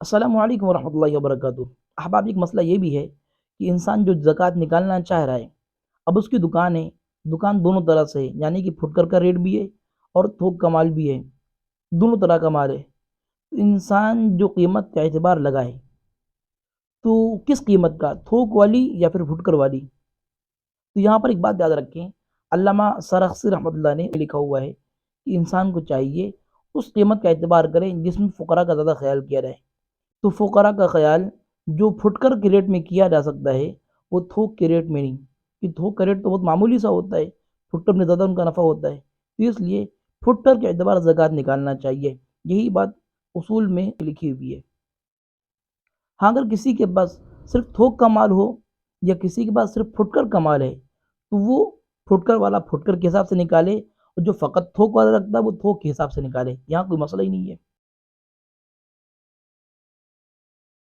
السلام علیکم ورحمۃ اللہ وبرکاتہ۔ احباب، ایک مسئلہ یہ بھی ہے کہ انسان جو زکوٰۃ نکالنا چاہ رہا ہے، اب اس کی دکان ہے، دکان دونوں طرح سے ہے، یعنی کہ پھٹکر کا ریٹ بھی ہے اور تھوک کا مال بھی ہے، دونوں طرح کا مال ہے۔ انسان جو قیمت کا اعتبار لگائے تو کس قیمت کا، تھوک والی یا پھر پھٹکر والی؟ تو یہاں پر ایک بات یاد رکھیں، علامہ سرخسی رحمۃ اللہ نے لکھا ہوا ہے کہ انسان کو چاہیے اس قیمت کا اعتبار کریں جس میں فقراء کا زیادہ خیال کیا جائے۔ تو فقراء کا خیال جو پھٹکر کے ریٹ میں کیا جا سکتا ہے وہ تھوک کے ریٹ میں نہیں، کہ تھوک کا ریٹ تو بہت معمولی سا ہوتا ہے، پھٹکر میں زیادہ ان کا نفع ہوتا ہے، تو اس لیے پھٹکر کے اعتبار زکوٰۃ نکالنا چاہیے۔ یہی بات اصول میں لکھی ہوئی ہے۔ ہاں، اگر کسی کے پاس صرف تھوک کا مال ہو یا کسی کے پاس صرف پھٹکر کا مال ہے تو وہ پھٹکر والا پھٹکر کے حساب سے نکالے، اور جو فقط تھوک والا رکھتا ہے وہ تھوک کے حساب سے نکالے، یہاں کوئی مسئلہ ہی نہیں ہے۔